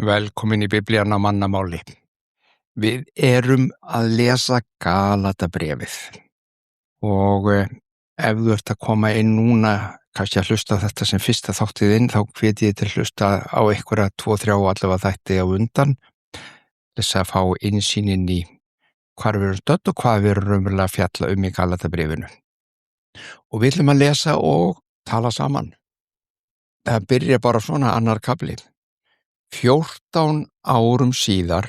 Velkomin í Biblíuna á mannamáli. Við erum að lesa Galatabréfið og ef þú ert að koma inn núna, kannski að hlusta á þetta sem fyrsta þáttið inn, þá hvet ég til að hlusta á einhverja 2-3 allavega þætti á undan, þess að fá innsýn inn í hvar við erum stödd og hvað við erum raunverulega að fjalla í Galatabréfinu. Og við ætlum að lesa og tala saman. Það byrja bara svona annar kafli. 14 árum síðar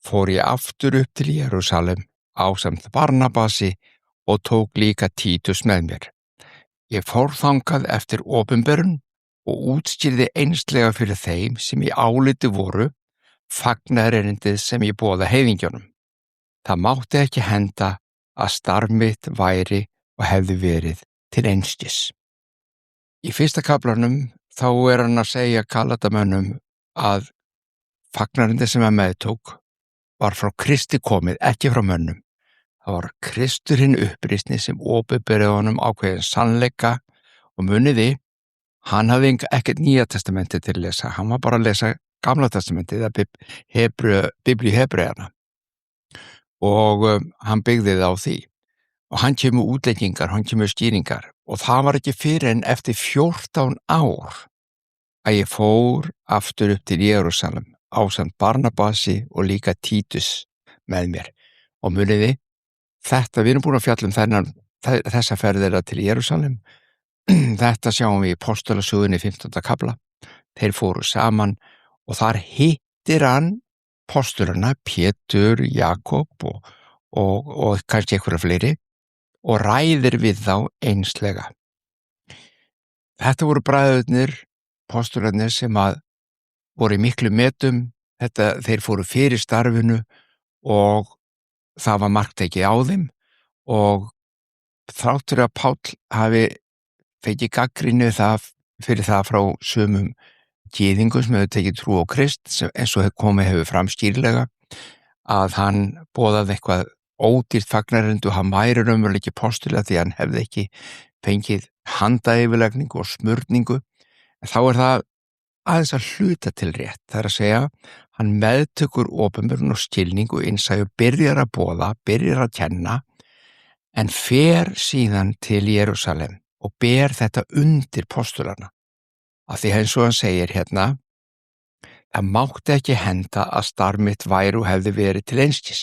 fór ég aftur upp til Jerúsalem ásamt Barnabasi og tók líka Títus með mér. Ég fór þangað eftir opinberun og útskýrði einslega fyrir þeim sem í áliti voru fagnaðarerindið sem ég boða heiðingjónum. Það mátti ekki henda að starf mitt væri og hefði verið til einskis. Í fyrsta kaflanum þá hann að segja Galatamönnum að fagnaðarerindið sem hann meðtók var frá Kristi komið, ekki frá mönnum. Það var Kristur hinn uppreisni sem opinberaði honum ákveðinn sannleika og muniði, hann hafði ekkert Nýja testamentið til að lesa, hann var bara að lesa Gamla testamentið eða Biblíu Hebreana og hann byggði það á því. Og hann kemur útleggingar, hann kemur skýringar og það var ekki fyrir en eftir 14 ár að ég fór aftur upp til Jerúsalem ásamt Barnabasi og líka Títus með mér. Og muniði, við erum búin að fjalla þessa ferðina til Jerúsalem. Þetta sjáum við í Apostolasögunni 15. kafla. Þeir fóru saman og þar hittir hann apostolana Pétur, Jakob og kannski einhverja fleiri og ræðir við þá einslega. Þetta voru bræðurnir, apostolarnir sem að voru í miklu metum, þeir fóru fyrir starfinu og það var marktekið á þeim og þráttur að Páll hafi fengið gagnrýni fyrir það frá sumum gyðingum sem hefur tekið trú á Krist, eins og komið hefur fram skýrlega að hann boðaði eitthvað ódýrt fagnaðarerindi og hann væri raunverulega ekki apostoli því hann hefði ekki fengið handayfirlagningu og smurningu. En þá það aðeins að hluta til rétt, það að segja, hann meðtökur opinberun og skilning og innsæi og byrjar að boða, byrjar að kenna, en fer síðan til Jerúsalem og ber þetta undir postulana. Af því eins og hann segir hérna, það mátti ekki henda að starf mitt væri og hefði verið til einskis.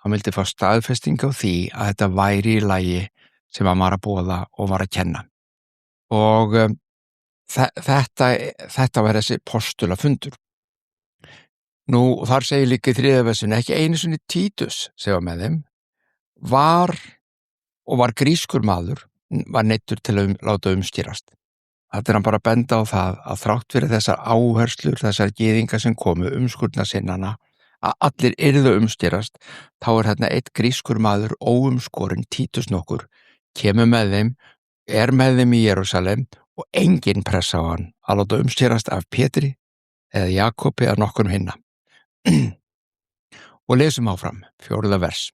Hann vildi fá staðfesting á því að þetta væri í lagi sem hann var að boða og var að kenna. Og þetta var þessi postulafundur. Nú, þar segir líka í 3. versinu, ekki einu sinni Títus, segja með þeim, var grískur maður, var neyddur til að láta umskýrast. Þetta hann bara að benda á það að þrátt fyrir þessar áherslur, þessar gyðingar sem komu umskurðnasinnana, að allir yrðu umskýrast, þá hérna einn grískur maður óumskorinn Títus nokkur, kemur með þeim, með þeim í Jerúsalem og engin pressa á hann að láta umskýrast af Pétri eða Jakobi eða nokkurum hinna. Og lesum áfram, 4. vers.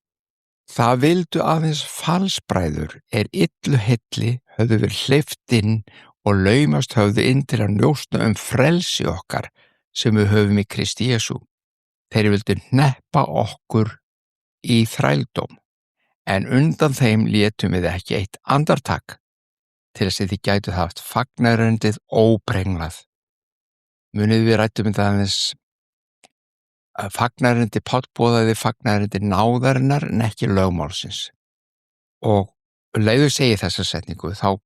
Það vildu aðeins falsbræður illu heilli höfðu verið hleypt inn og laumast höfðu inn til að njósna frelsi okkar sem við höfum í Kristi Jesú. Þeir vildu hneppa okkur í þrældóm, en undan þeim létum við ekki eitt andartak til þess að þið gætu haft fagnaðarerindið óbrenglað. Munið við ræddum þetta aðeins fagnaðarerindi, Páll boðaði fagnaðarerindi náðarinnar en ekki lögmálsins. Og leiður segi þessa setningu, þá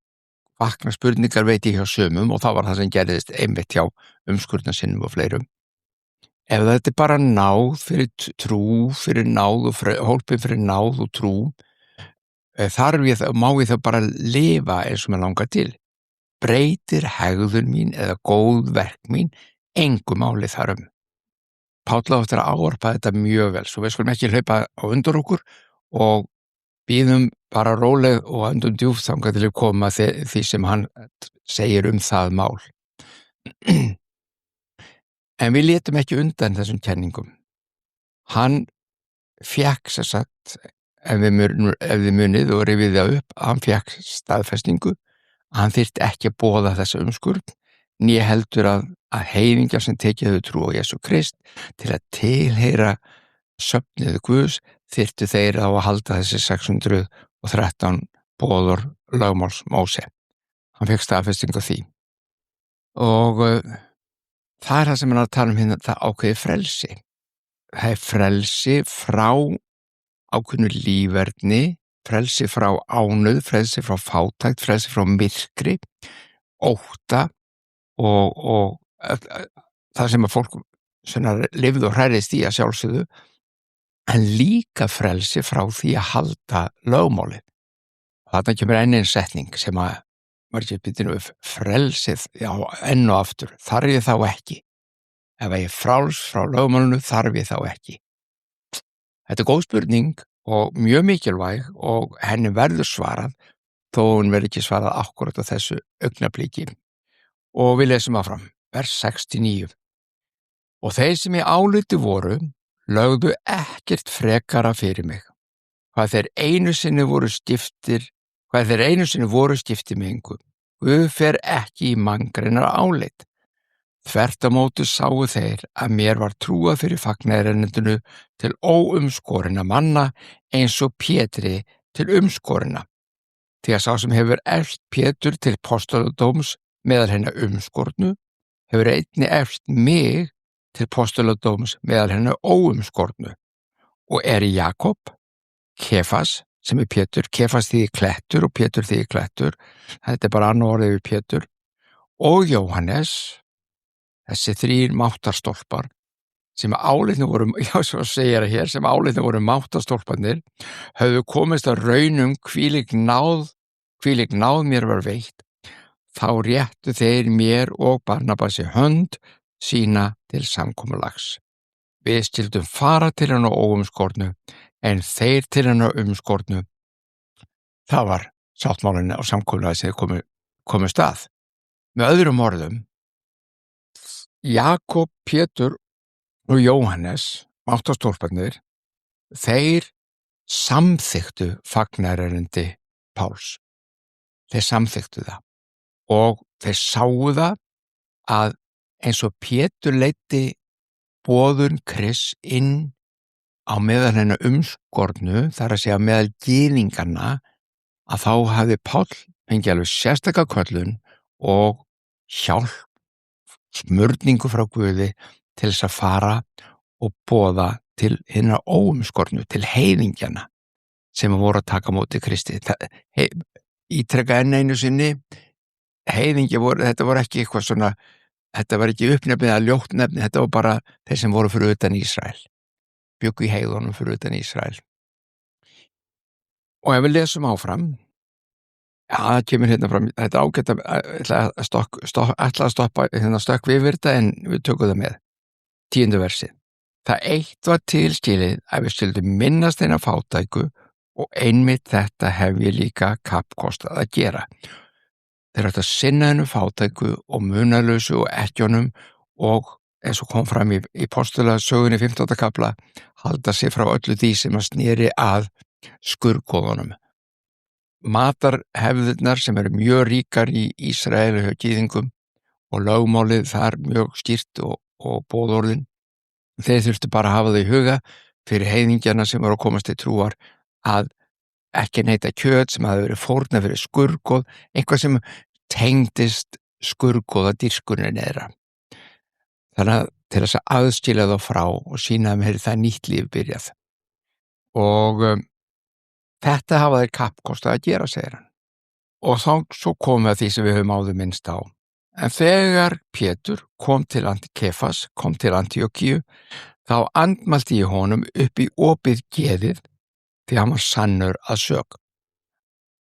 vakna spurningar veit ég hjá sumum og það var það sem gerðist einmitt hjá umskurðnasinnum og fleirum. Ef þetta bara náð fyrir trú, fyrir náð og hólpin fyrir náð og trú, má ég þá bara lifa eins og mér langar til. Breytir hegðun mín eða góð verk mín engu máli þarum. Páll á eftir að ávarpa þetta mjög vel, svo við skulum ekki hlaupa á undan okkur og bíðum bara róleg og öndum djúpt þangað til að koma því sem hann segir það mál. En við létum ekki undan þessum kenningum. Hann fékk sem sagt, ef þið munið og rifið það upp, hann fékk staðfestingu, hann þyrfti ekki að boða þessa umskurð, né heldur að heiðingjar sem tekið höfðu trú á Jesú Krist til að tilheyra söfnuði Guðs þyrftu þeir á að halda þessi 613 boðor lögmáls Móse. Hann fékk staðfestingu á því. Og það það sem hann að tala hérna, það ákveði frelsi. Það frelsi frá ákveðnu líferni, frelsi frá ánauð, frelsi frá fátækt, frelsi frá myrkri, ótta og það sem að fólk lifðu og hræðist í að sjálfsögðu, en líka frelsi frá því að halda lögmálið. Þarna kemur enn einn setning sem að margir býtinu frelsið, já, enn og aftur, þarf ég þá ekki. Ef ég fráls frá lögmálinu, þarf ég þá ekki. Þetta góð spurning og mjög mikilvæg og henni verður svarað, þó hún verður ekki svarað akkúrat á þessu augnabliki. Og við lesum áfram, vers 69. Og þeir sem í áliti voru, lögðu ekkert frekara fyrir mig. Hvað þeir einu sinni voru skiptir með engu. Guð fer ekki í manngreinar álit. Þvert á móti sáu þeir að mér var trúað fyrir fagnaðarerindinu til óumskorinna manna eins og Pétri til umskorinna. Því að sá sem hefur efst Pétur til postuladóms meðal hennar umskornu, hefur einnig efst mig til postuladóms meðal hennar óumskornu. Og Jakob, Kefas, sem Pétur, Kefas þýðir klettur og Pétur þýðir klettur, þetta bara annað orðið við Pétur, og Jóhannes, þessi 3 máttarstólpar, sem álitinu voru, já, svo segir það hér, sem álitinu voru máttarstólparnir, höfðu komist að raunum hvílík náð mér var veitt, þá réttu þeir mér og Barnabasi hönd sína til samkomulags. Við skildum fara til hann á óumskornu, en þeir til hann á umskornu. Það var sáttmálinu og samkomulagi sem komu stað. Með öðrum orðum, Jakob, Pétur og Jóhannes, máttarstólparnir, þeir samþykktu fagnaðarerindi Páls. Þeir samþykktu það og þeir sáu það að eins og Pétur leiddi boðun Krists inn á meðal hennar umskornu, þar að segja meðal gyðinganna, að þá hafði Páll fengið alveg sérstaka köllun og hjálp, smurningu frá Guði til þess að fara og boða til hinna óumskornu, til heiðingjanna sem voru að taka móti Kristi. Ítrekka enn einu sinni, heiðingja þetta voru ekki eitthvað svona, þetta var ekki uppnefnið að ljótt nefni, þetta var bara þeir sem voru fyrir utan Ísrael, bjuggu í heiðunum fyrir utan Ísrael. Og ef við lesum áfram, já, það kemur hérna fram, þetta ágætt að stoppa hérna stökk við þetta, en við tökum það með. 10. versi. Það eitt var tilskilið að við skildum minnast þeirra fátæku og einmitt þetta hef ég líka kappkostað að gera. Þeir ættu að sinna hennu fátæku og munalösu og ekkjónum og eins og kom fram í postulasögunni 15. kafla, halda sig frá öllu því sem að sneri að skurðgoðunum. Matarhefðirnar sem eru mjög ríkar í Ísrael og hjá gyðingum og lögmálið þar mjög skýrt og boðorðin. Þeir þurftu bara að hafa það í huga fyrir heiðingjana sem voru að komast til trúar að ekki neyta kjöt sem hafi verið fórnað fyrir skurðgoð, eitthvað sem tengdist skurðgoða dýrskunin þeirra. Þannig að til þess að aðskilja þá frá og sýna þeim það nýtt líf byrjað. Og þetta hafa þeir kappkostað að gera, segir hann. Og þá svo komum við að því sem við höfum áður minnst á. En þegar Pétur kom til Antíókíu, þá andmælti ég honum upp í opið geðið því hann var sannur að sök.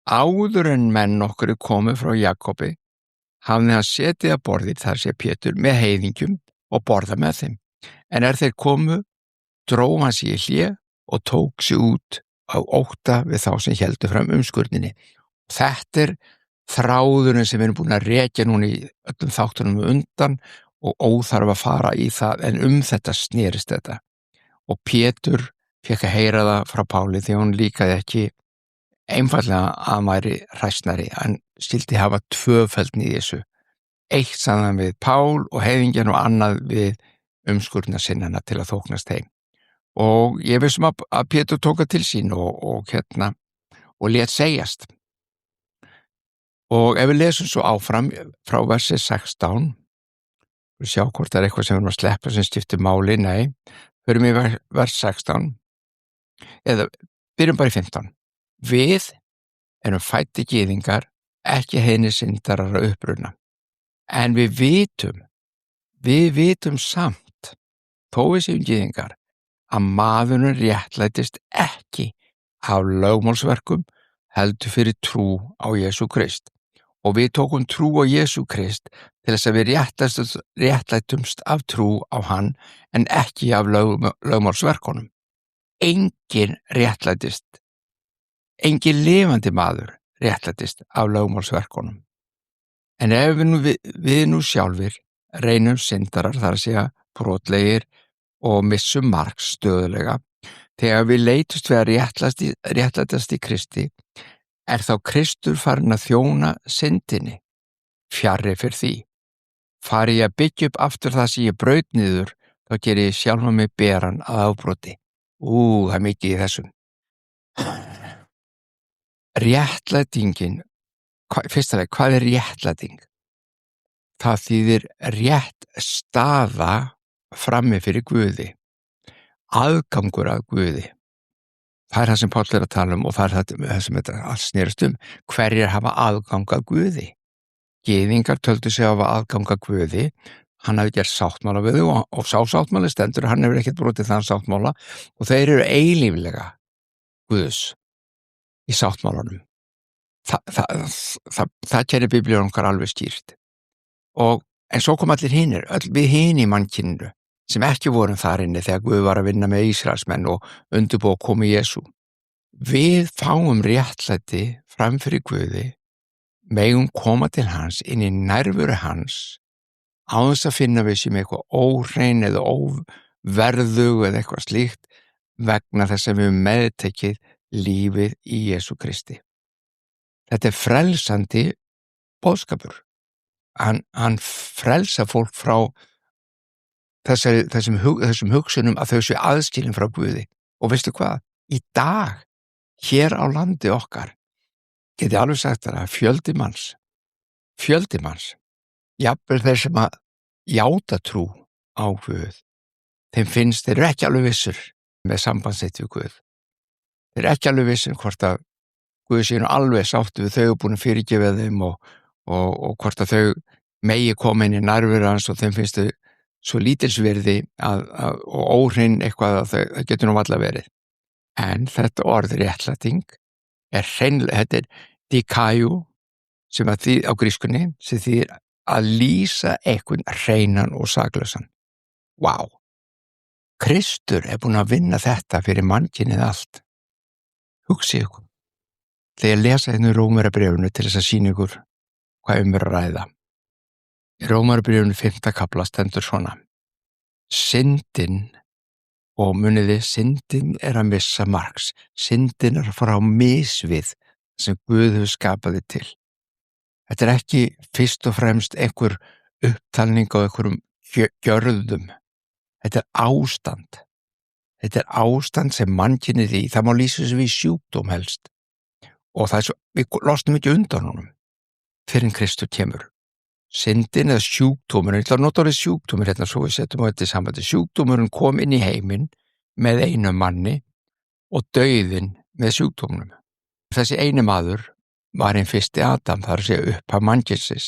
Áður en menn okkur komið frá Jakobi, hafði hann setið að borði, þar sé Pétur, með heiðingjum og borða með þeim. En þeir komu, dró hann sig í hlé og tók sig út á ótta við þá sem héldu fram umskurninni. Þetta þráðurinn sem við erum búin að rekja núna í öllum þáttunum undan og óþarf að fara í það, en þetta snerist þetta. Og Pétur fékk að heyra það frá Páli því hún líkaði ekki einfallega að hann væri hræsnari, hann skildi hafa tvöfeldni í þessu. Eitt sagði hann við Pál og heiðingjan og annað við umskurðnarsinnana til að þóknast þeim. Og ég vissum að Pétur tóka til sín og lét segjast. Og ef við lesum svo áfram frá versi 16, við sjá hvort það eitthvað sem við erum að sleppa sem skiptir máli, nei, förum í vers 16, eða byrjum bara í 15. Við erum fæddir gyðingar, ekki heiðnir syndarar að uppruna. En við vitum samt, þó við séum gyðingar, að maðurinn réttlætist ekki af lögmálsverkum, heldur fyrir trú á Jesú Krist. Og við tókum trú á Jesú Krist til þess að við réttlætumst af trú á hann en ekki af lögmálsverkunum. Engin lifandi maður réttlætist af lögmálsverkunum. En ef við nú sjálfir reynum syndarar, þar að segja brotlegir og missum marks stöðulega, þegar við leitust við að réttlætast í Kristi, þá Kristur farin að þjóna syndinni, fjarri fyrir því. Fari ég að byggja upp aftur það sem ég braut niður, þá geri ég sjálfa mig beran að afbroti. Það er mikið í þessum. Réttlætingin, fyrst af því, hvað er réttlæting? Það þýðir rétt staða frammi fyrir Guði, aðgangur að Guði. Það er það sem Páll er að tala og það er það sem þetta allt snerist hverjir hafa aðgang að Guði. Gyðingar töldu sig hafa aðgang að Guði, hann hafi gert sáttmála við þau og sá sáttmáli stendur, hann hefur ekkert brotið þann sáttmála og þeir eru eilíflega Guðs í sáttmálanum. Það kennir Biblían okkar alveg skýrt. En svo kom allir hinir, við hin í mannkyninu, sem ekki vorum þar inni þegar Guð var að vinna með Ísraelsmenn og undirbúa komu Jesú. Við fáum réttlæti fram fyrir Guði, megum koma til hans inn í nærveru hans, án þess að finna við sem eitthvað óhrein eða óverðug eða eitthvað slíkt, vegna þess að við höfum meðtekið lífið í Jesú Kristi. Þetta er frelsandi boðskapur. Hann frelsa fólk frá þessum hugsunum að þau séu aðskilin frá Guði. Og veistu hvað? Í dag, hér á landi okkar, geti alveg sagt það að fjöldi manns, jafnvel þeir sem að játa trú á Guð, þeim finnst þeir eru ekki alveg vissir með sambandsitt við Guð. Þeir eru ekki alveg vissir hvort að Guð sé nú alveg sáttu við þau og búin að fyrirgefa þeim og hvort að þau megi koma inn í nærveru hans og þeim finnst þau svo lítilsvirði og óhrein eitthvað að það getur nú varla verið. En þetta orð réttlæting þetta er dikaiou, sem að því á grískunni, sem þýðir að lýsa einhvern hreinan og saklausan. Vá! Kristur er búinn að vinna þetta fyrir mannkynið allt. Hugsið ykkur. Þegar ég lesa hérna í Rómarbréfinu til þess að sýna ykkur hvað er að ræða. Í Rómarbréfinu 5. kafla stendur svona: syndin, og muniði, syndin er að missa marks. Syndin er að fara á misvið sem Guð hefur skapað þig til. Þetta er ekki fyrst og fremst einhver upptalning á einhverjum gjörðum. Þetta er ástand. Þetta er ástand sem mannkynið í, það má lýsa sem við sjúkdóm helst. Og það er svo, við losnum ekki undan honum fyrir en Kristur kemur. Syndin eða sjúkdómurinn, ég ætla að nota orðið sjúkdómur hérna svo við setjum á þetta í sambandi. Sjúkdómurinn kom inn í heiminn með einum manni og dauðinn með sjúkdómnum. Þessi eini maður var hinn fyrsti Adam, það er að segja upphaf mannkynsins.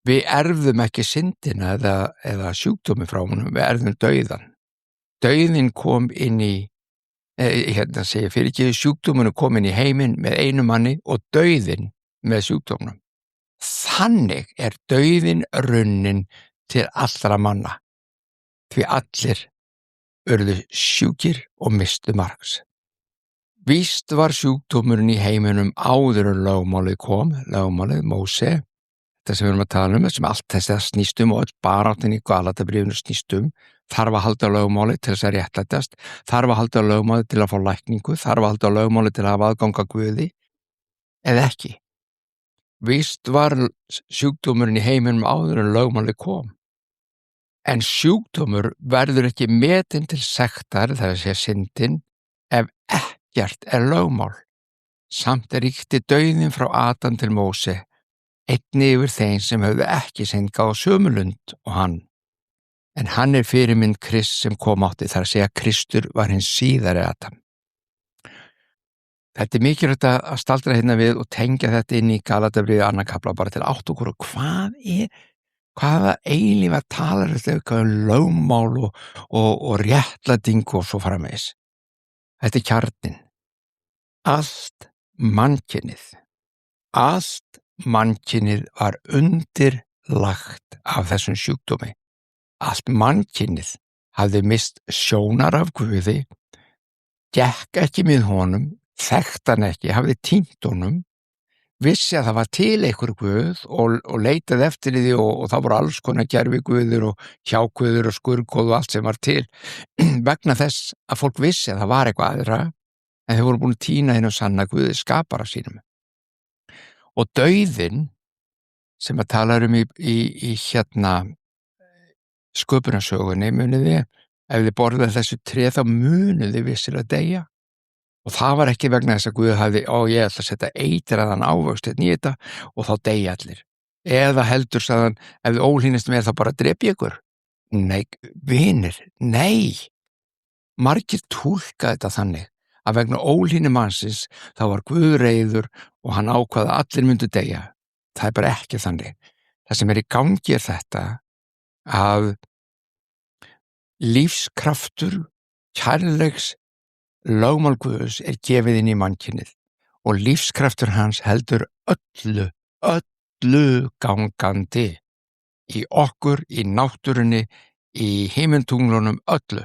Við erfðum ekki syndina eða sjúkdómi frá honum, við erfðum dauðan. Dauðinn kom inn í, sjúkdómurinn kom inn í heiminn með einum manni og dauðinn með sjúkdómnum. Þannig er dauðinn runnin til allra manna, því allir urðu sjúkir og mistu marks. Víst var sjúkdómurinn í heiminum áður en lögmálið kom, lögmálið, Móse, þetta sem við erum að tala sem allt þessi snýst og öll baráttin í Galatabréfinu snýst þarf að halda lögmálið til þess að réttlætast, þarf að halda lögmálið til að fá lækningu, þarf að halda lögmálið til að hafa aðgang að Guði, eða ekki. Víst var sjúkdómurinn í heiminum áður en lögmálið kom. En sjúkdómur verður ekki metinn til sektar, það sé syndin, ef ekkert lögmál. Samt ríkti dauðinn frá Adam til Móse, einnig yfir þeim sem höfðu ekki syndgað á sömu lund og hann. En hann fyrirmynd Krists sem kom átti, þar að segja Kristur var hinn síðari Adam. Þetta mikilvægt að staldra hérna við og tengja þetta inn í Galatabréfið 2. kafla bara til átt okkur og hvaða eilífa talar þetta lögmál og réttlætingu og svo framvegis. Þetta kjarninn. Allt mannkynið var undirlagt af þessum sjúkdómi. Allt mannkynið hafði mist sjónar af Guði, gekk ekki með honum, þekkt hann ekki, hafði týnt honum, vissi að það var til einhver Guð og leitaði eftir því og það voru alls konar gerviguðir og hjáguðir og skurðgoð og allt sem var til vegna þess að fólk vissi að það var eitthvað aðra en þau voru búin að týna hinn og sanna Guði skapara sínum. Og dauðinn sem að tala í sköpunarsögunni, muniði, ef þið borðið þessu tré þá muniði vissilega deyja. Og það var ekki vegna þess að Guð hafði, ég ætla að setja eitraðan ávöxt í þetta og þá deyja allir. Eða heldur sagðan, ef þið ólínist með þá bara drepi ykkur. Nei, vinir, nei. Margir túlka þetta þannig að vegna ólíni mannsins þá var Guð reiður og hann ákvað að allir myndu deyja. Það bara ekki þannig. Það sem í gangi þetta að lífskraftur, kærleiks, lögmál Guðs gefið inn í mannkynið og lífskraftur hans heldur öllu gangandi í okkur, í náttúrunni, í himintunglunum, öllu.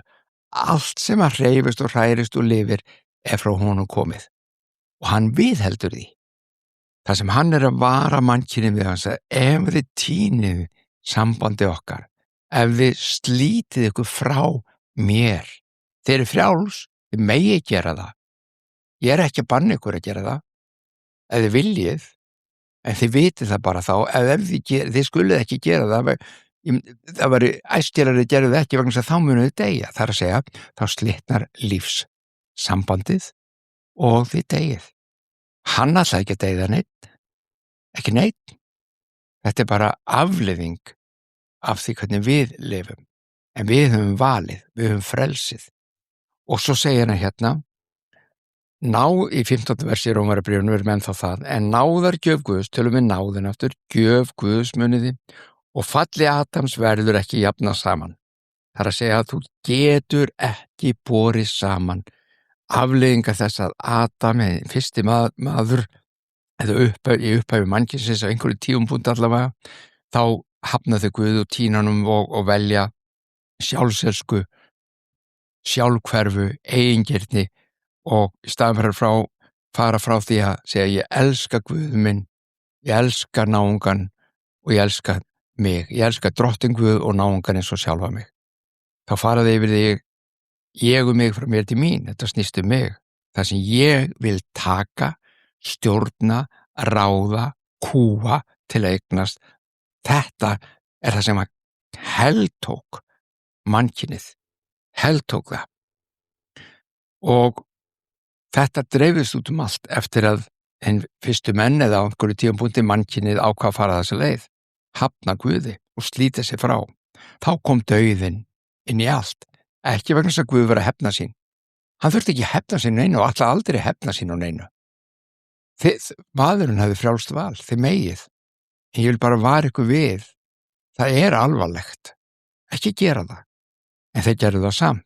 Allt sem að hreyfist og hrærist og lifir frá honum komið og hann viðheldur því. Það sem hann að vara mannkynið við hans að ef þið týnið sambandi okkar, ef þið slítið ykkur frá mér, þið frjáls, þið megi gera það. Ég ekki að banna ykkur að gera það, ef þið viljið, en þið vitið það bara þá, ef þið skulið ekki gera það, það var æskilari að gera það ekki vegna þess að þá munuð deyja, þar að segja, þá slitnar lífssambandið og þið deyið. Hann ætlaði ekki að deyða neitt, ekki neitt. Þetta bara afleiðing af því hvernig við lifum. En við höfum valið, við höfum frelsið. Og svo segir hann hérna, í 15. versi í Rómarbréfinu er menn þá það, en náðargjöf Guðs, tölum við náðin aftur, gjöf Guðs muniði og falli Adams verður ekki jafna saman. Það er að segja að þú getur ekki borið saman afleiðingar þess að Adam, fyrsti maður, eða í upphæfi mannkynsins á einhverju tímapunkti allavega, þá hafnaði Guð og tínanum og velja sjálfselsku, sjálfhverfu, eigingirni og í staðan fara frá því að segja ég elska Guð minn, ég elska náungan og ég elska mig, ég elska drottin Guð og náungan eins og sjálfa mig. Þá faraði yfir því ég og mig frá mér til mín, þetta snýst mig. Það sem ég vil taka, stjórna, ráða, kúa til að eignast. Þetta það sem að heltók mannkynið, heltók það. Og þetta dreifist út allt eftir að hinn fyrstu menn eða á einhverju tímapunkti mannkynið ákvað að fara þessa leið, hafna Guði og slíta sig frá. Þá kom dauðinn inn í allt. Ekki vegna þess að Guð var að hefna sín. Hann þurfti ekki að hefna sín neinu og alltaf aldrei hefna sín á neinu. Maðurinn hafði frjálst val, þið megið. En ég vil bara vara ykkur við. Það alvarlegt. Ekki gera það. En þeir gerðu það samt.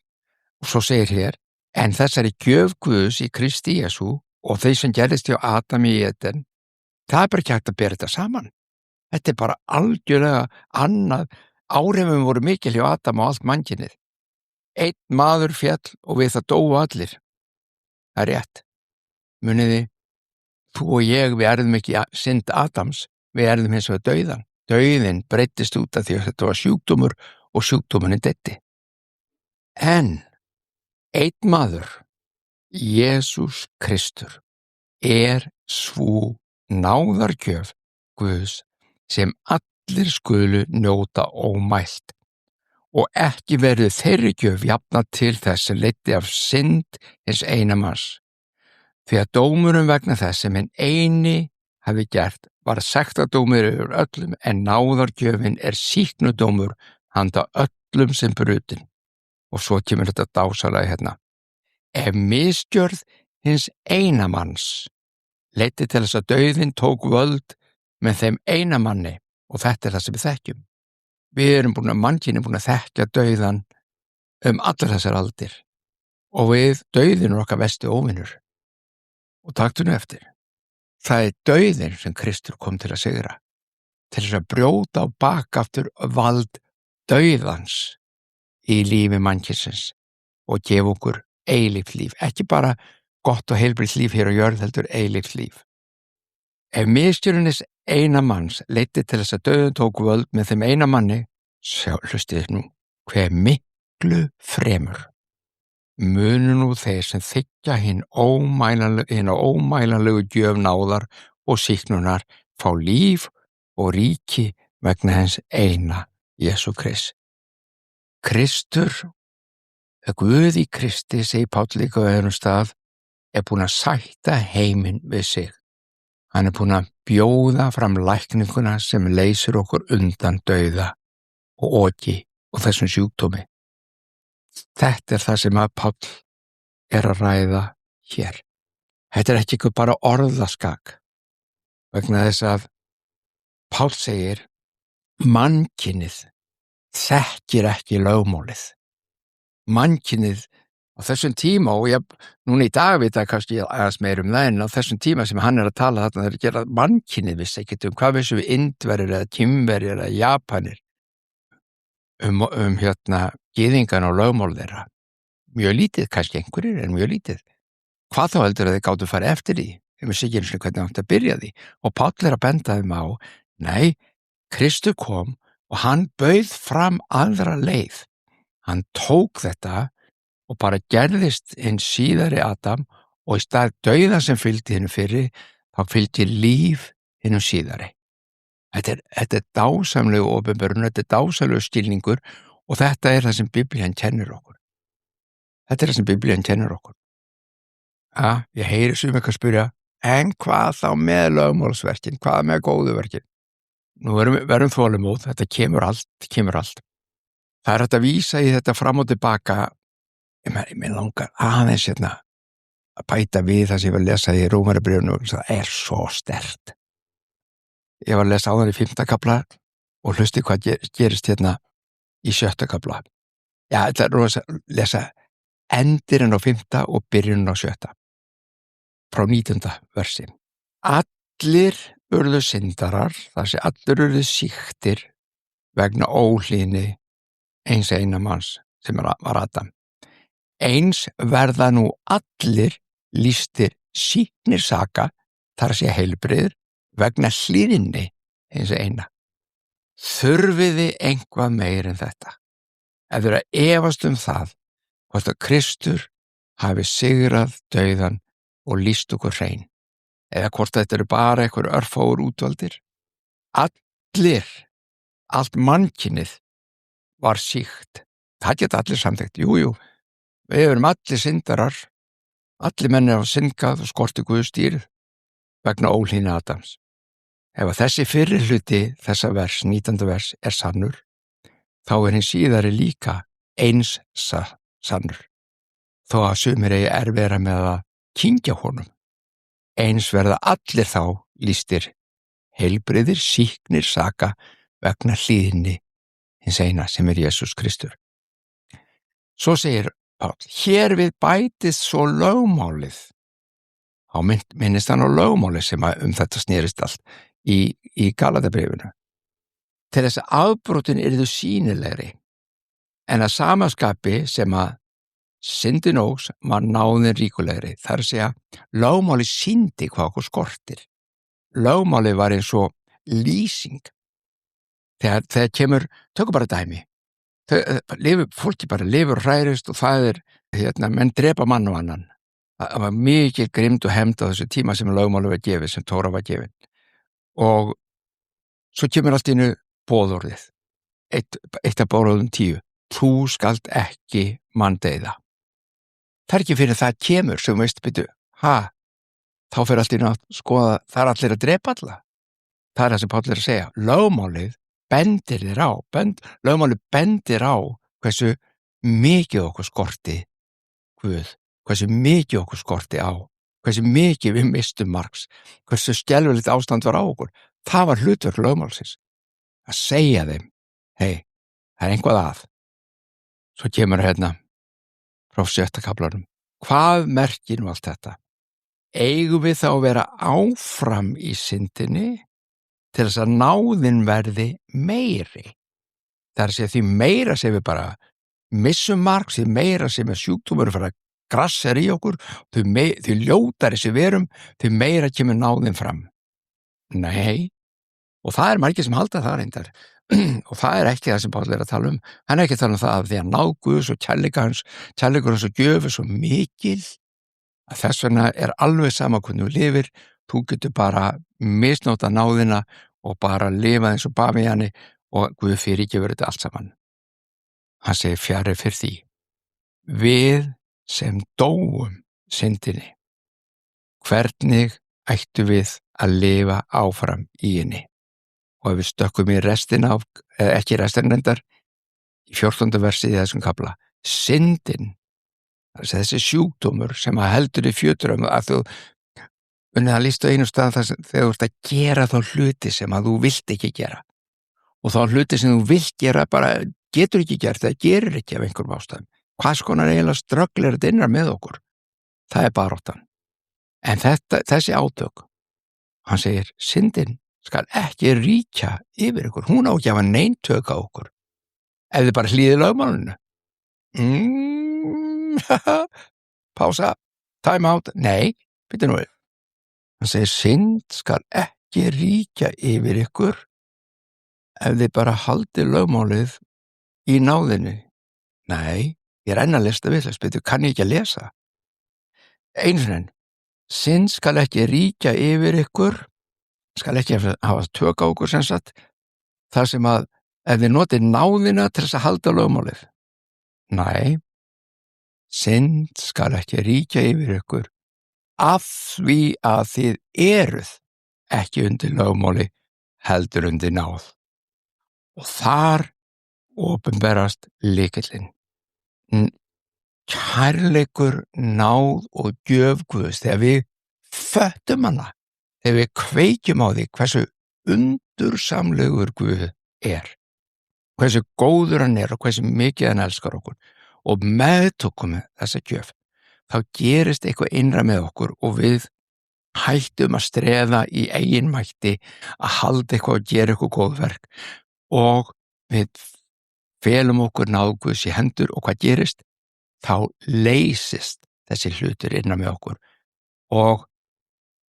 Og svo segir hér, en þessari gjöf Guðs í Kristi Jesú og þeir sem gerðist hjá Adam í Eden, það bara ekki hægt að bera þetta saman. Þetta bara algjörlega annað. Áhrifin voru mikil hjá Adam og allt mannkynið. Einn maður féll og við það dóu allir. Það rétt. Muniði, þú og ég, við erðum ekki synd Adams, við erðum hins vegar dauðan. Dauðinn breyttist út af því að þetta var sjúkdómur og sjúkdómurinn detti. En einn maður, Jesús Kristur, svo náðargjöf Guðs sem allir skulu njóta ómælt og ekki verður þeirri gjöf jafnað til þess sem leiddi af synd hins eina manns. Því að dómurum vegna þess sem hinn eini hafi gert var sektardómur yfir öllum en náðargjöfin sýknudómur handa öllum sem brutin. Og svo kemur þetta dásalega hérna. Ef misgjörð hins eina manns leiddi til þess að dauðinn tók völd með þeim eina manni, og þetta það sem við þekkjum. Mannkynið er búin að þekkja dauðan allar þessar aldir og dauðinn okkar versti óvinur. Og taktu nú eftir. Það dauðinn sem Kristur kom til að sigra, til þess að brjóta á bak aftur vald dauðans í lífi mannkynsins og gefa okkur eilíft líf, ekki bara gott og heilbrigt líf hér á jörð, heldur eilíft líf. Ef misgjörðin eina manns leiddi til þess að dauðinn tók völd með þeim eina manni, hlustið nú, hve miklu fremur munu nú þeir sem þiggja hina ómælanlegu gjöf náðar og sýknunar fá líf og ríki vegna hins eina Jesú Krist. Kristur, Guð í Kristi, segir Páll líka á öðrum stað, búinn að sætta heiminn við sig. Hann búinn að bjóða fram lækninguna sem leysir okkur undan dauða og oki og þessum sjúkdómi. Þetta það sem að Páll að ræða hér. Þetta ekki bara orðaskak, vegna þess að Páll segir mannkynið þekkir ekki lögmálið. Mannkynið á þessum tíma, og núna í dag vita kannski aðeins meir það, en á þessum tíma sem hann að tala þarna að gera mannkynið vissi ekkert hvað vissu við Indverjir eða Kínverjir eða Japanir gyðingan og lögmál þeirra. Mjög lítið, kannski einhverjir, en mjög lítið. Hvað þá heldur að þeir gátu að fara eftir því? Þeim sé ekki hvernig átt að byrja því. Og Páll að benda þeim á, nei, Kristur kom og hann bauð fram aðra leið. Hann tók þetta og bara gerðist hinn síðari Adam, og í stað dauða sem fylgdi hinn fyrri, þá fylgdi líf hinn síðari. Þetta dásamlegu opinberun, þetta dásamlegu skilningur, og þetta það sem Biblían kennir okkur. Þetta það sem Biblían kennir okkur. Ég heyri sum eitthvað spyrja, en hvað þá með lögmálsverkin, hvað með góðu verkin? Nú verum þolinmóð, þetta kemur allt. Það hægt að vísa í þetta fram og tilbaka. Mér langar aðeins að bæta við það sem ég var að lesa í Rómarbréfinu, það svo sterkt. Ég var að lesa áðan í 5. kafla og hlusti hvað gerist í 7. kafla. Þetta að lesa endirinn á 5. og byrjunin á 7. frá 19. versi. Allir urðu syndarar, þar sem allir urðu sýktir vegna óhlýðni eins eina manns sem var Adam. Eins verða nú allir lýstir sýknir saka, þar sé heilbrigðir vegna hlýðni eins eina. Þurfiði eitthvað meir en þetta? Ef þeir efast það, hvort að Kristur hafi sigrað dauðan og lýst okkur hrein, eða hvort þetta bara einhver örfáir útvaldir. Allt mannkynið var sýkt. Það geta allir samþykkt. Jú, við erum allir syndarar, allir menn hafa syndgað og skorti Guðs dýr vegna óhlýðni Adams. Ef þessi fyrri hluti þessa vers, 19. vers, sannur, þá hinn síðari líka eins sannur. Þó að sumir eigi erfiðara með að kyngja honum. Eins verða allir þá lýstir heilbrigðir, sýknir saka vegna hlýðni hins eina sem Jesús Kristur. Svo segir Páll, hér við bætist svo lögmálið. Þá minnist hann á lögmálið sem þetta snerist allt í Galatabréfinu. Til þess að afbrotin yrðu sýnilegri, en að samaskapi sem að syndin óx var náðin ríkulegri. Það að segja, lögmálið sýndi hvað okkur skortir. Lögmálið var eins og lýsing. Þegar kemur, tökum bara dæmi. Fólki bara lifur og hræðist, og það menn drepa mann og annan. Það var mikið grimmd og hefnd á þessu tíma sem lögmálið var gefið, sem Tóra var gefin. Og Svo kemur allt í einu boðorðið, eitt af boðorðum 10. Þú skalt ekki manndeyða. Það er ekki fyrir það kemur sem veist, byrju, þá fer allt í einu að skoða, það er allir að drepa alla. Það er það sem Páll er að segja. Lögmálið bendir þér á, lögmálið bendir á hversu mikið okkur skorti Guð, hversu mikið okkur skorti á, hversu mikið við mistum margs, hversu skelfilegt ástand var á okkur. Það var hlutverk lögmálsins, að segja þeim, hei, það er einhvað að. Svo kemur hérna frá 7. kaflanum. Hvað merkir nú allt þetta? Eigum við þá að vera áfram í syndinni til þess að náðin verði meiri? Það er að segja, því meira sem við bara missum margs, því meira sem sjúkdómur fara að grassa í okkur, því ljótari sem við erum, því meira kemur náðin fram. Nei, og það er margir sem halda það reyndar, og það er ekki það sem Páll er að tala um. Hann er ekki að tala um það að því að náð Guðs og kærleikur hans og gjöf er svo mikil, að þess vegna er alveg sama hvernig þú lifir, þú getur bara misnóta náðina og bara lifa eins og bavíani og Guð fyrirgefur þetta allt saman. Hann segir fjarri fyrir því. Við sem dóum syndinni, hvernig ættu við að lifa áfram í henni? Og ef við stökkum í restina ekki restina reyndar, í 14. versið í þessum kafla, syndin, þessi sjúkdómur sem að heldur í fjöturum, að þú unnið að lísta einu stað þegar þú ert að gera þá hluti sem að þú vilt ekki gera. Og þá hluti sem þú vilt gera bara getur ekki gert, það gerir ekki af einhverjum ástæðum. Hvað skonar eiginlega ströggl er þetta innra með okkur? Það er baráttan. En þessi átök, hann segir, syndin skal ekki ríkja yfir ykkur. Hún á ekki að hafa nein tök á okkur. Ef þið bara hlýðið lögmálinu. Pása, time out. Nei, byrju nú. Hann segir, synd skal ekki ríkja yfir ykkur ef þið bara haldið lögmálið í náðinni. Nei, ég er enn að lesta við þess, betur kann ég ekki að lesa. Einu sinni, synd skal ekki ríkja yfir ykkur, skal ekki hafa tök á okkur sem sagt, þar sem að ef þið notið náðina til þess að halda lögmálið. Nei, synd skal ekki ríkja yfir ykkur af því að þið eruð ekki undir lögmáli heldur undir náð. Og þar opinberast lykillinn. Kærleikur, náð og gjöf Guðs, þegar við föttum hana, þegar við kveikjum á því hversu undursamlegur Guð er, hversu góður hann er og hversu mikið hann elskar okkur og meðtökum þessa gjöf, þá gerist eitthvað innra með okkur og við hættum að streða í eigin mætti að halda eitthvað og gera eitthvað góðverk og við felum okkur náð Guðs í hendur og hvað gerist? Þá leysist þessi hlutur innan með okkur og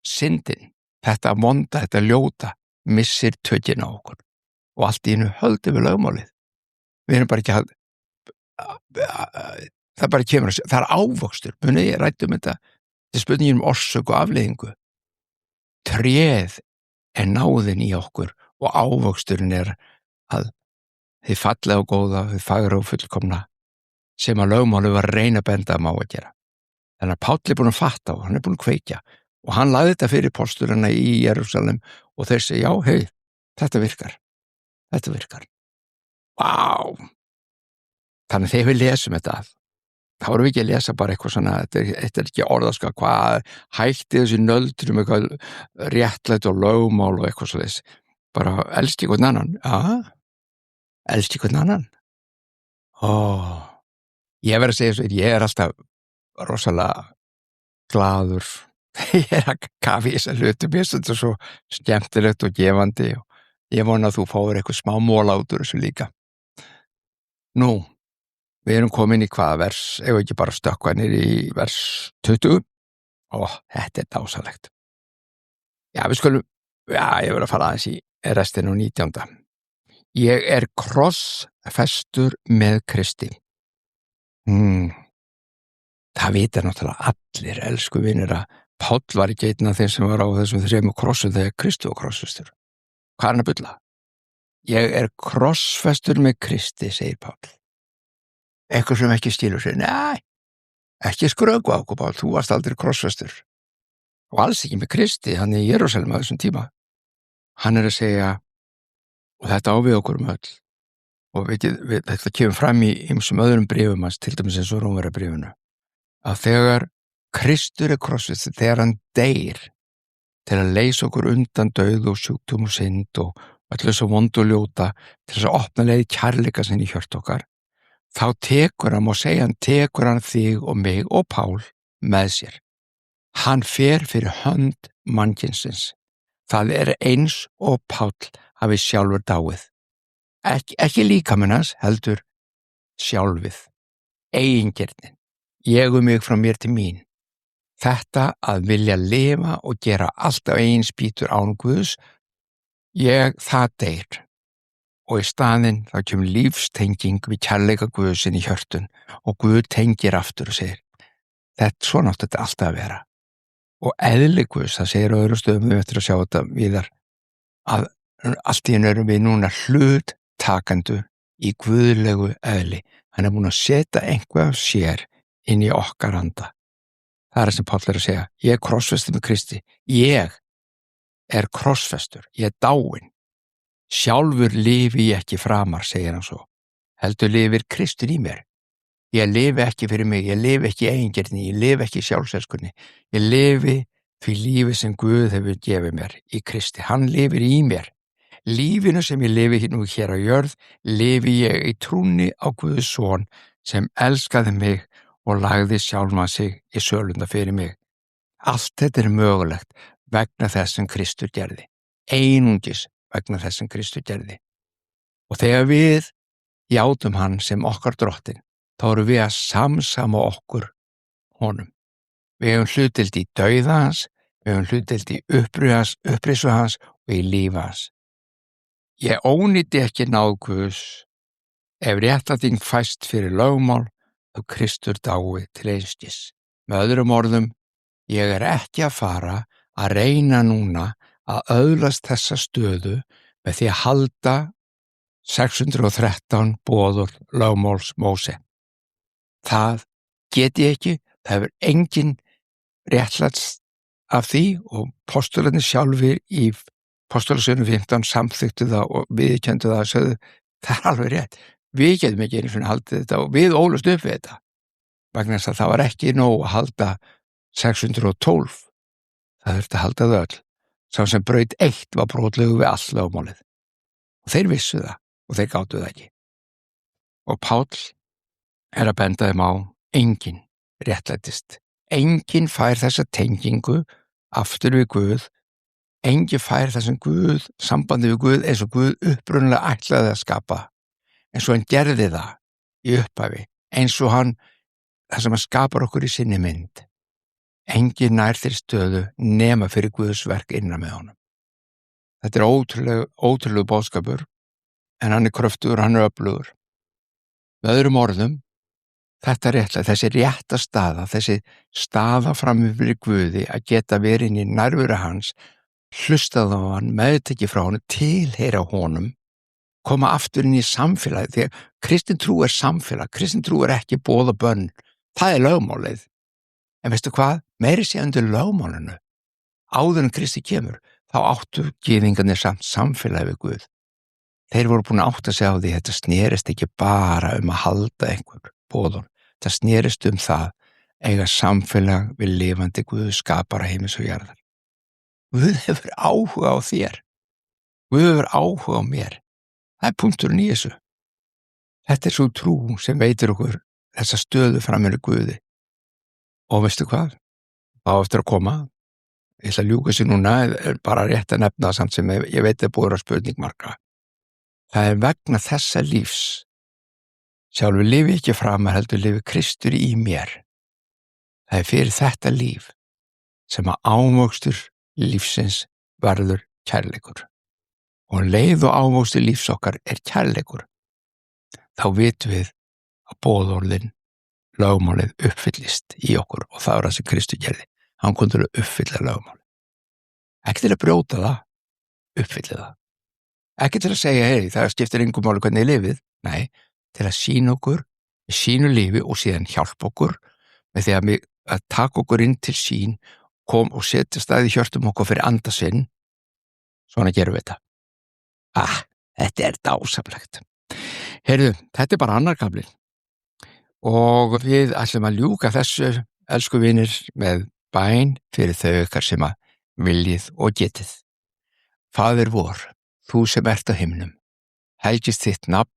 syndin, þetta vonda, þetta ljóta, missir tökin á okkur og allt í einu höldum við lögmálið. Við erum bara ekki að, það bara kemur, það er ávöxtur, munið ég ræddi þetta, þetta er spurningin orsök og afleiðingu. Tréð er náðin í okkur og ávöxturinn er að þið fallega og góða, þið fagra og fullkomna sem að lögmáli var að reyna að benda að má að gera. Þannig að Páll er búin að fatta og hann er búin að kveikja og hann lagði þetta fyrir postulana í Jerúsalem og þeir segja, já, hei, þetta virkar. Vá! Þannig að þegar við lesum þetta, þá erum við ekki að lesa bara eitthvað svona, þetta er ekki orðaskal, hvað hætti þessi nöldrum, eitthvað réttlætt og lögmál og eitthvað svo þess. Bara elski hvern annan. Já, elski hvern annan. Ég verð að segja svo, ég er alltaf rosalega glaður. Ég er að kafa í þessa hluti, mér finnst þetta svo skemmtilegt og gefandi og ég vona að þú fáir eitthvað smá móla út úr þessu líka. Nú, við erum komin í hvaða vers, ef ekki bara stökkva niður í vers 20. Þetta er dásalegt. Já, ég verð að fara aðeins í restinu 19. Ég er krossfestur með Kristi. Það vita náttúrulega allir, elsku vinir, að Páll var ekki einn af þeim sem var á þessum 3 krossum þegar Kristi var krossfestur. Hvað er hann að bulla? Ég krossfestur með Kristi, segir Páll. Eitthvað sem ekki skilur sig. Nei, ekki skrögva okkur, Páll, þú varst aldrei krossfestur. Og alls ekki með Kristi, hann í Jerúsalem á þessum tíma. Hann að segja, og þetta á við okkur öll, og þetta kemur fram í ýmsum öðrum bréfum hans, til dæmis eins og Rómverjabréfinu, að þegar Kristur krossfestur, þegar hann deyr til að leysa okkur undan dauð og sjúkdóm og synd og öllu svo vond og ljóta, til þess að opna leið kærleika sinn í hjört okkar, þá tekur hann, og segja hann, tekur hann þig og mig og Pál með sér. Hann fer fyrir hönd mannkynsins. Það eins og Páll hafi sjálfur dáið. Ekki líkaminn hans, heldur sjálfið, eigingirnin. Ég mig frá mér til mín. Þetta að vilja lifa og gera allt á eigin spýtur án Guðs, það deyr. Og í staðinn þá kemur lífstenging við kærleika Guðsinn í hjörtun og Guð tengir aftur og segir, svona átti þetta alltaf að vera. Og eðli Guðs, það segir á öðrum stöðum, við eftir að sjá þetta víðar, að allt í einu erum við núna hluttakendur í guðlegu eðli. Hann búinn að setja einhvað af sér inn í okkar anda. Það sem Páll að segja, ég krossfestur með Kristi, ég krossfestur, ég dáinn. Sjálfur lifi ég ekki framar, segir hann svo. Heldur lifir Kristur í mér. Ég lifi ekki fyrir mig, ég lifi ekki í eigingirni, ég lifi ekki í sjálfselskunni. Ég lifi því lífi sem Guð hefur gefið mér í Kristi. Hann lifir í mér. Lífinu sem ég lifi nú hér á jörð, lifi ég í trúnni á Guðs son sem elskaði mig og lagði sjálfan sig í sölunda fyrir mig. Allt þetta mögulegt vegna þess sem Kristur gerði. Einungis vegna þess sem Kristur gerði. Og þegar við játum hann sem okkar drottinn, þá erum við að samsama okkur honum. Við höfum hlutdeild í dauða hans, við höfum hlutdeild í upprisu hans og í lífi hans. Ég ónýti ekki náð Guðs, ef réttlæting fæst fyrir lögmál, þá Kristur dái til einskis. Með öðrum orðum, ég ekki að fara að reyna núna að öðlast þessa stöðu með því að halda 613 boður lögmáls Móse. Það get ég ekki, það hefur engin réttlæst af því og postularnir sjálfir í Postulasöfnum 15 samþyktu það og viðurkenndu það og sögðu, það alveg rétt, við getum ekki einu svona haldið þetta og við ólust upp við þetta. Vegna þess að það var ekki nóg að halda 612, það þurfti að halda þau öll. Sá sem braut eitt var brotlegu við all lögmálið. Og þeir vissu það og þeir gátu það ekki. Og Páll að benda þeim á, enginn réttlætist. Enginn fær þessa tengingu aftur við Guð, enginn fær þessum Guð, sambandi við Guð eins og Guð upprunalega ætlaði að skapa, eins og hann gerði það í upphafi, eins og það sem hann skapar okkur í sinni mynd. Enginn nær þeirri stöðu nema fyrir Guðs verk innan með honum. Þetta ótrúlegu boðskapur, en hann kröftugur, hann öflugur. Með öðrum orðum, þetta réttlega, þessi rétta staða, þessi staða frammi fyrir Guði að geta verið inn í nærveru hans, hlustað á hann, meðtekið frá honum, tilheyra honum, koma aftur inn í samfélagi, því að kristin trú samfélag, kristin trú ekki boð og bönn, það lögmálið. En veistu hvað? Meiri sé undir lögmálinu. Áður en Kristi kemur, þá áttu gyðingarnir samt samfélagi við Guð. Þeir voru búin að átta sig á því að þetta snerist ekki bara að halda einhver boðun. Það snerist það eiga samfélag við lifandi Guð, skapara heimis og jarðar. Guð hefur áhuga á þér. Guð hefur áhuga á mér. Það punkturinn í þessu. Þetta svo trú sem veitir okkur þessa stöðu framir Guði. Og veistu hvað? Á eftir að koma. Ég ætla að ljúka sér núna, bara rétt að nefna það samt sem ég veit búið að spurning margra. Það vegna þessa lífs. Sjálfur lifi ekki framar, heldur lifi Kristur í mér. Það fyrir þetta líf sem að ávöxtur lífsins verður kærleikur. Og leið og ávöxtur lífs okkar kærleikur. Þá vitum við að boðorðin, lögmálið uppfyllist í okkur og það það sem Kristur gerði. Hann kunni uppfylla lögmálið. Ekki til að brjóta það, uppfylla það. Ekki til að segja, hei, það skiptir engu máli hvernig lifið, nei, til að sýna okkur sínu lífi og síðan hjálpa okkur með því að taka okkur inn til sín og setja stað í hjörtum okkur fyrir anda sinn. Svona gerum við þetta. Þetta er dásamlegt. Heyrðu, þetta er bara annar kaflinn og við ætlum að ljúka þessu, elsku vinir, með bæn fyrir þau ykkar sem að viljið og getið. Faðir vor, þú sem ert á himnum, helgist þitt nafn,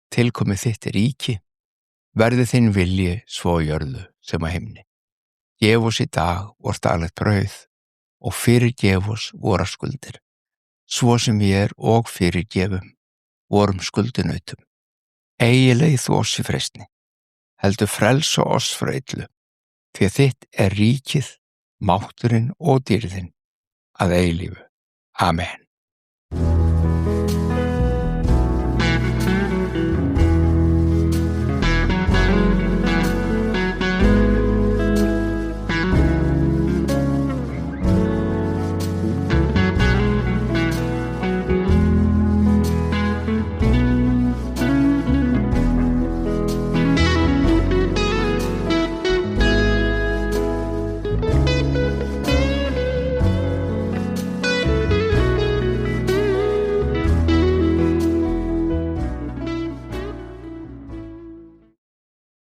tilkomið þitt ríki, verði þinn vilji svo á jörðu sem á himni. Gef oss í dag vort daglegt brauð og fyrirgef oss vora skuldir, svo sem við og fyrirgefum vorum skuldinautum. Eigi leið þú oss í freistni, heldur frelsa oss frá illu, því að þitt er ríkið, mátturinn og dýrðin að eilífu. Amen.